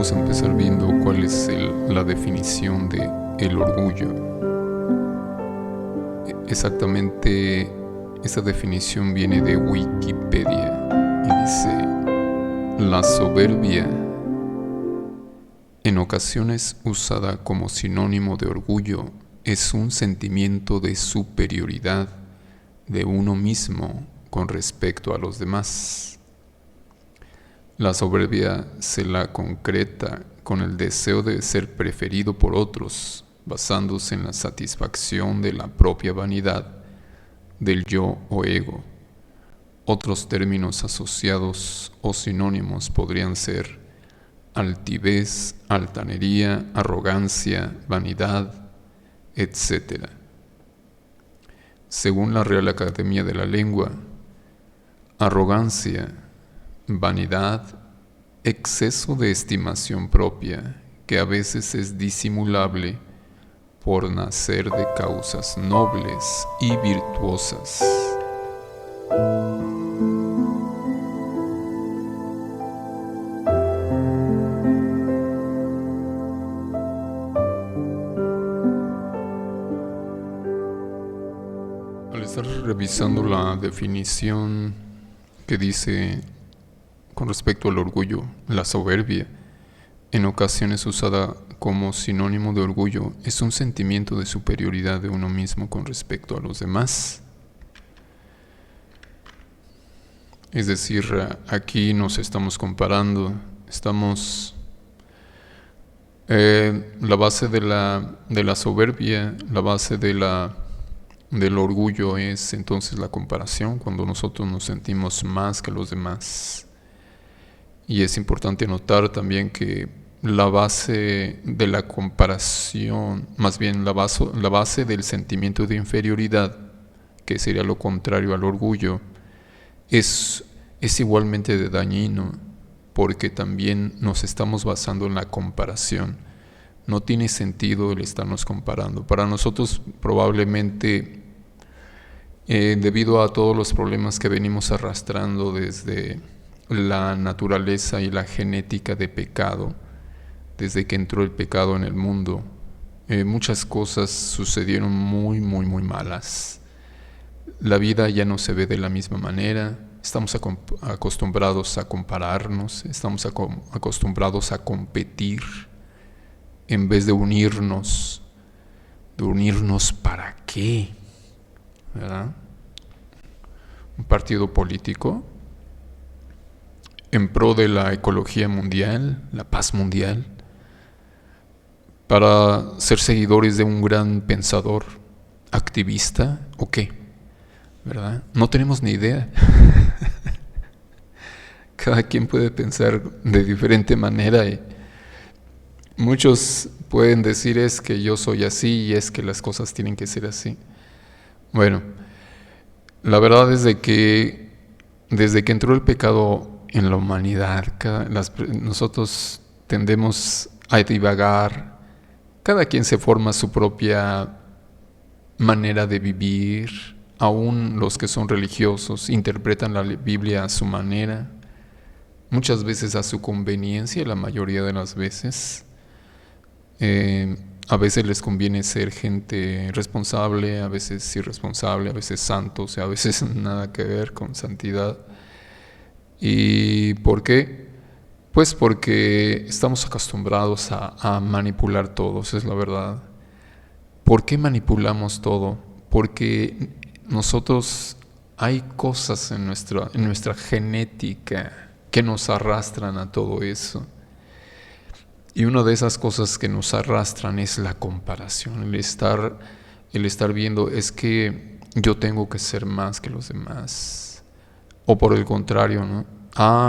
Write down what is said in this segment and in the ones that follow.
vamos a empezar viendo cuál es la definición de el orgullo. Exactamente, esa definición viene de Wikipedia y dice: la soberbia, en ocasiones usada como sinónimo de orgullo, es un sentimiento de superioridad de uno mismo con respecto a los demás. La soberbia se la concreta con el deseo de ser preferido por otros, basándose en la satisfacción de la propia vanidad, del yo o ego. Otros términos asociados o sinónimos podrían ser altivez, altanería, arrogancia, vanidad, etc. Según la Real Academia de la Lengua, arrogancia, vanidad, exceso de estimación propia, que a veces es disimulable por nacer de causas nobles y virtuosas. Al estar revisando la definición que dice con respecto al orgullo, la soberbia, en ocasiones usada como sinónimo de orgullo, es un sentimiento de superioridad de uno mismo con respecto a los demás. Es decir, aquí nos estamos comparando, la base de la soberbia, la base del orgullo es entonces la comparación, cuando nosotros nos sentimos más que los demás. Y es importante notar también que la base de la comparación, más bien la base del sentimiento de inferioridad, que sería lo contrario al orgullo, es igualmente de dañino, porque también nos estamos basando en la comparación. No tiene sentido el estarnos comparando. Para nosotros probablemente, debido a todos los problemas que venimos arrastrando desde la naturaleza y la genética de pecado, desde que entró el pecado en el mundo, muchas cosas sucedieron muy, muy, muy malas. La vida ya no se ve de la misma manera, estamos acostumbrados a compararnos, estamos acostumbrados a competir, en vez de unirnos. ¿De unirnos para qué? ¿Verdad? Un partido político en pro de la ecología mundial, la paz mundial, para ser seguidores de un gran pensador, activista, ¿o qué? ¿Verdad? No tenemos ni idea. Cada quien puede pensar de diferente manera y muchos pueden decir: es que yo soy así y es que las cosas tienen que ser así. Bueno, la verdad es de que desde que entró el pecado en la humanidad, nosotros tendemos a divagar. Cada quien se forma su propia manera de vivir. Aún los que son religiosos interpretan la Biblia a su manera, muchas veces a su conveniencia, la mayoría de las veces. A veces les conviene ser gente responsable, a veces irresponsable, a veces santos, a veces nada que ver con santidad. ¿Y por qué? Pues porque estamos acostumbrados a manipular todo, esa es la verdad. ¿Por qué manipulamos todo? Porque nosotros hay cosas en nuestra genética que nos arrastran a todo eso. Y una de esas cosas que nos arrastran es la comparación, el estar viendo: es que yo tengo que ser más que los demás. O por el contrario, ¿no?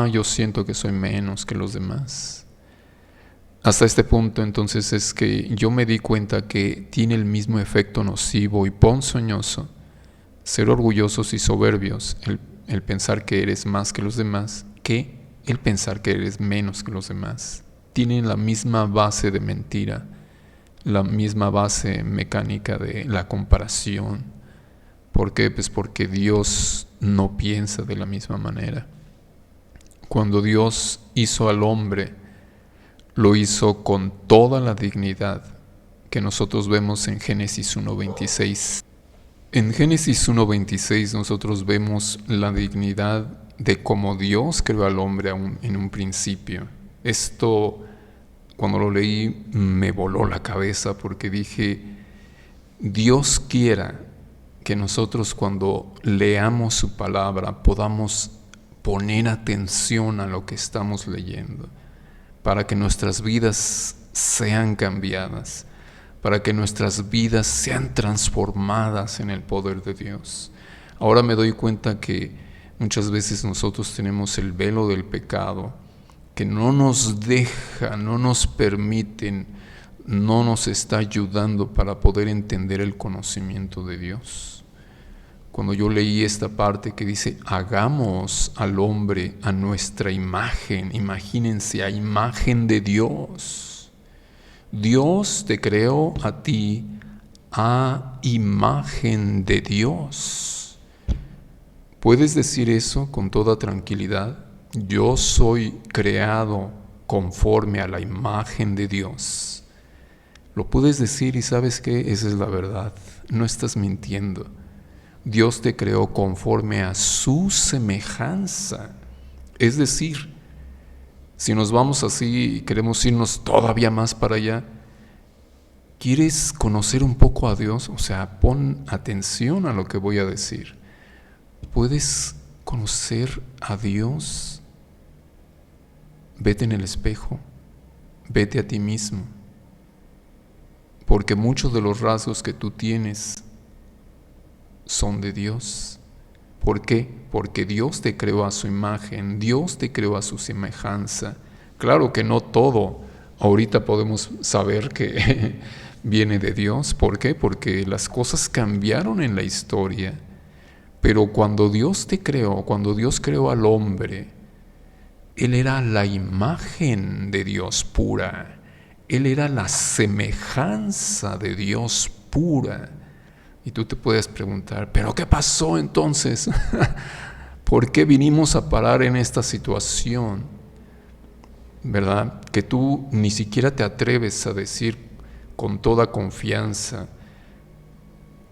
Yo siento que soy menos que los demás. Hasta este punto entonces es que yo me di cuenta que tiene el mismo efecto nocivo y ponzoñoso ser orgullosos y soberbios, el pensar que eres más que los demás, que el pensar que eres menos que los demás. Tienen la misma base de mentira, la misma base mecánica de la comparación. ¿Por qué? Pues porque Dios no piensa de la misma manera. Cuando Dios hizo al hombre, lo hizo con toda la dignidad que nosotros vemos en Génesis 1:26. En Génesis 1:26 nosotros vemos la dignidad de cómo Dios creó al hombre en un principio. Esto, cuando lo leí, me voló la cabeza porque dije, Dios quiera que nosotros cuando leamos su palabra podamos poner atención a lo que estamos leyendo, para que nuestras vidas sean cambiadas, para que nuestras vidas sean transformadas en el poder de Dios. Ahora me doy cuenta que muchas veces nosotros tenemos el velo del pecado que no nos deja, no nos permiten, no nos está ayudando para poder entender el conocimiento de Dios. Cuando yo leí esta parte que dice, hagamos al hombre a nuestra imagen, imagínense, a imagen de Dios. Dios te creó a ti a imagen de Dios. ¿Puedes decir eso con toda tranquilidad? Yo soy creado conforme a la imagen de Dios. Lo puedes decir y ¿sabes qué? Esa es la verdad. No estás mintiendo. Dios te creó conforme a su semejanza. Es decir, si nos vamos así y queremos irnos todavía más para allá, ¿quieres conocer un poco a Dios? O sea, pon atención a lo que voy a decir. ¿Puedes conocer a Dios? Vete en el espejo, vete a ti mismo, porque muchos de los rasgos que tú tienes son de Dios. ¿Por qué? Porque Dios te creó a su imagen, Dios te creó a su semejanza. Claro que no todo ahorita podemos saber que viene de Dios. ¿Por qué? Porque las cosas cambiaron en la historia. Pero cuando Dios te creó, cuando Dios creó al hombre, Él era la imagen de Dios pura. Él era la semejanza de Dios pura. Y tú te puedes preguntar, ¿pero qué pasó entonces? ¿Por qué vinimos a parar en esta situación? ¿Verdad? Que tú ni siquiera te atreves a decir con toda confianza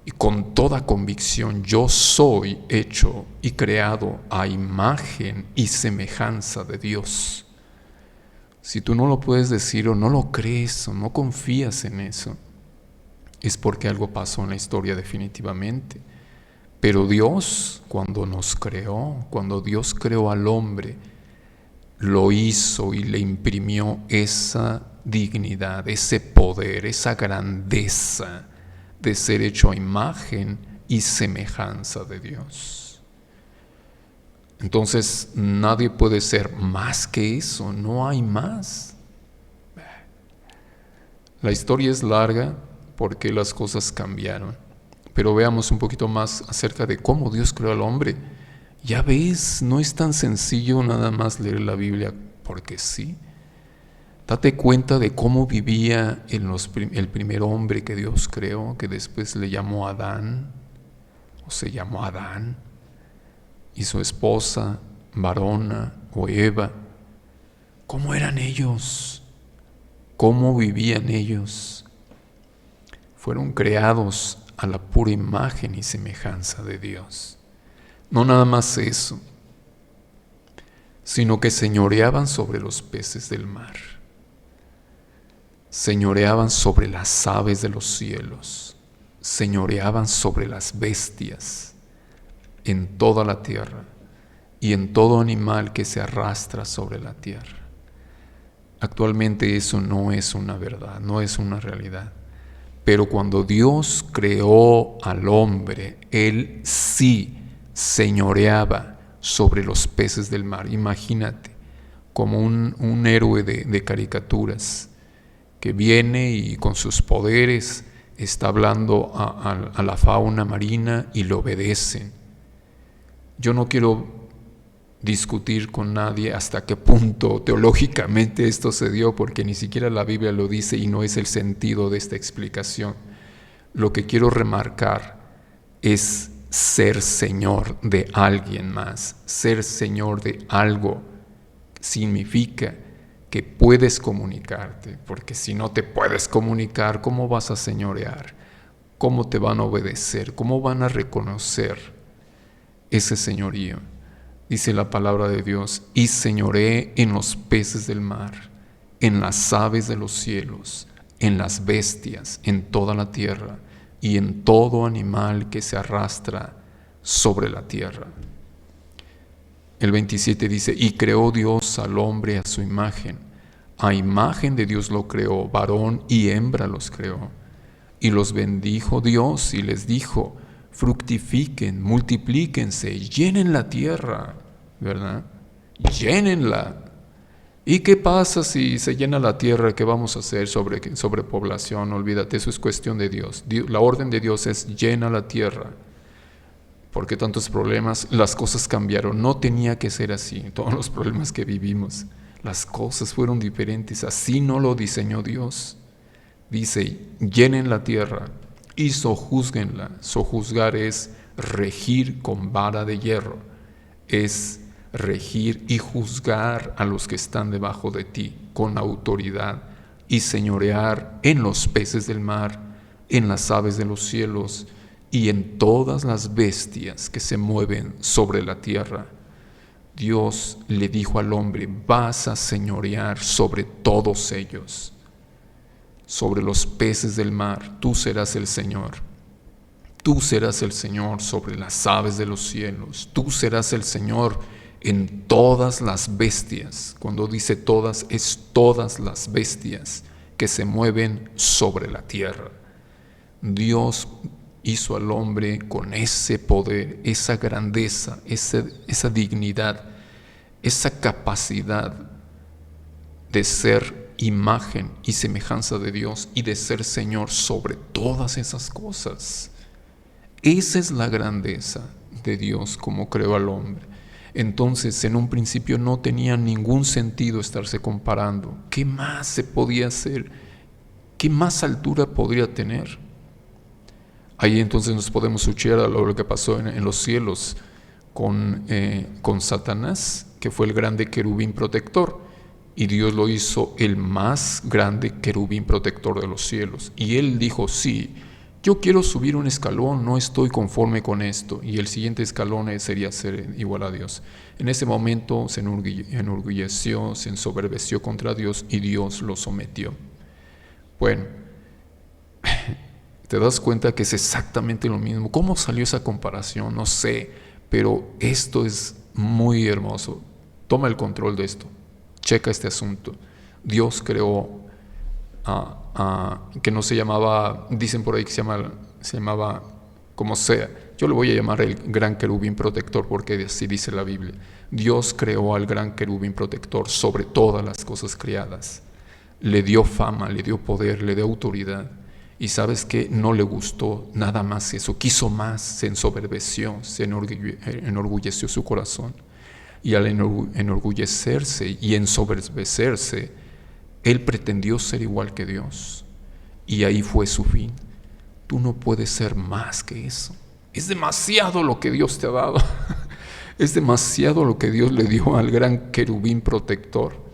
y con toda convicción, yo soy hecho y creado a imagen y semejanza de Dios. Si tú no lo puedes decir o no lo crees o no confías en eso, es porque algo pasó en la historia definitivamente. Pero Dios, cuando nos creó, cuando Dios creó al hombre, lo hizo y le imprimió esa dignidad, ese poder, esa grandeza de ser hecho a imagen y semejanza de Dios. Entonces nadie puede ser más que eso, no hay más. La historia es larga porque las cosas cambiaron, pero veamos un poquito más acerca de cómo Dios creó al hombre. Ya ves, no es tan sencillo nada más leer la Biblia porque sí. Date cuenta de cómo vivía el primer hombre que Dios creó, que después le llamó Adán, o se llamó Adán, y su esposa, varona o Eva. ¿Cómo eran ellos? ¿Cómo vivían ellos? Fueron creados a la pura imagen y semejanza de Dios. No nada más eso, sino que señoreaban sobre los peces del mar, señoreaban sobre las aves de los cielos, señoreaban sobre las bestias en toda la tierra y en todo animal que se arrastra sobre la tierra. Actualmente eso no es una verdad, no es una realidad. Pero cuando Dios creó al hombre, Él sí señoreaba sobre los peces del mar. Imagínate, como un héroe de caricaturas que viene y con sus poderes está hablando a la fauna marina y le obedecen. Yo no quiero discutir con nadie hasta qué punto teológicamente esto se dio, porque ni siquiera la Biblia lo dice y no es el sentido de esta explicación. Lo que quiero remarcar es ser señor de alguien más. Ser señor de algo significa que puedes comunicarte, porque si no te puedes comunicar, ¿cómo vas a señorear? ¿Cómo te van a obedecer? ¿Cómo van a reconocer ese señorío? Dice la palabra de Dios: y señoreé en los peces del mar, en las aves de los cielos, en las bestias, en toda la tierra, y en todo animal que se arrastra sobre la tierra. El 27 dice: y creó Dios al hombre a su imagen. A imagen de Dios lo creó, varón y hembra los creó. Y los bendijo Dios y les dijo: fructifiquen, multiplíquense, llenen la tierra, ¿verdad? Llénenla. ¿Y qué pasa si se llena la tierra? ¿Qué vamos a hacer sobre población? Olvídate, eso es cuestión de Dios. La orden de Dios es: llena la tierra. ¿Por qué tantos problemas? Las cosas cambiaron. No tenía que ser así. Todos los problemas que vivimos, las cosas fueron diferentes. Así no lo diseñó Dios. Dice: llenen la tierra y sojúzguenla. Sojuzgar es regir con vara de hierro. Es regir y juzgar a los que están debajo de ti con autoridad, y señorear en los peces del mar, en las aves de los cielos y en todas las bestias que se mueven sobre la tierra. Dios le dijo al hombre: vas a señorear sobre todos ellos. Sobre los peces del mar, tú serás el Señor. Tú serás el Señor sobre las aves de los cielos. Tú serás el Señor en todas las bestias. Cuando dice todas, es todas las bestias que se mueven sobre la tierra. Dios hizo al hombre con ese poder, esa grandeza, esa dignidad, esa capacidad de ser imagen y semejanza de Dios y de ser Señor sobre todas esas cosas. Esa es la grandeza de Dios como creó al hombre. Entonces, en un principio no tenía ningún sentido estarse comparando. ¿Qué más se podía hacer? ¿Qué más altura podría tener? Ahí entonces nos podemos escuchar a lo que pasó en los cielos con Satanás, que fue el grande querubín protector. Y Dios lo hizo el más grande querubín protector de los cielos. Y él dijo: sí, yo quiero subir un escalón, no estoy conforme con esto. Y el siguiente escalón sería ser igual a Dios. En ese momento se enorgulleció, se ensoberbeció contra Dios y Dios lo sometió. Bueno, te das cuenta que es exactamente lo mismo. ¿Cómo salió esa comparación? No sé, pero esto es muy hermoso. Toma el control de esto. Checa este asunto. Dios creó que no se llamaba, dicen por ahí que se llamaba como sea. Yo le voy a llamar el gran querubín protector porque así dice la Biblia. Dios creó al gran querubín protector sobre todas las cosas creadas. Le dio fama, le dio poder, le dio autoridad. Y ¿sabes qué? No le gustó nada más eso. Quiso más, se ensoberbeció, se enorgulleció su corazón. Y al enorgullecerse y ensoberbecerse, él pretendió ser igual que Dios. Y ahí fue su fin. Tú no puedes ser más que eso. Es demasiado lo que Dios te ha dado. Es demasiado lo que Dios le dio al gran querubín protector.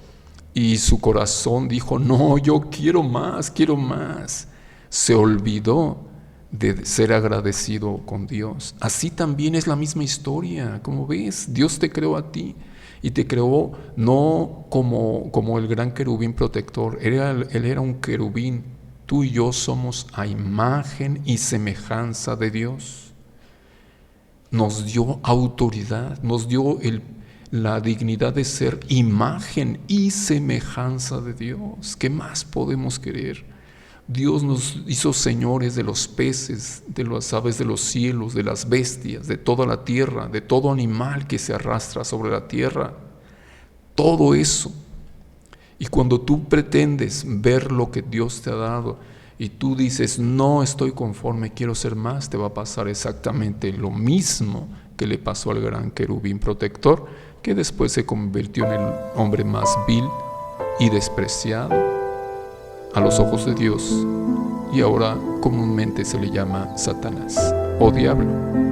Y su corazón dijo: no, yo quiero más, quiero más. Se olvidó de ser agradecido con Dios. Así también es la misma historia. Como ves, Dios te creó a ti y te creó no como el gran querubín protector. Él era un querubín. Tú y yo somos a imagen y semejanza de Dios. Nos dio autoridad, nos dio la dignidad de ser imagen y semejanza de Dios. ¿Qué más podemos querer? Dios nos hizo señores de los peces, de las aves de los cielos, de las bestias, de toda la tierra, de todo animal que se arrastra sobre la tierra. Todo eso. Y cuando tú pretendes ver lo que Dios te ha dado y tú dices: no estoy conforme, quiero ser más, te va a pasar exactamente lo mismo que le pasó al gran querubín protector, que después se convirtió en el hombre más vil y despreciado a los ojos de Dios, y ahora comúnmente se le llama Satanás o diablo.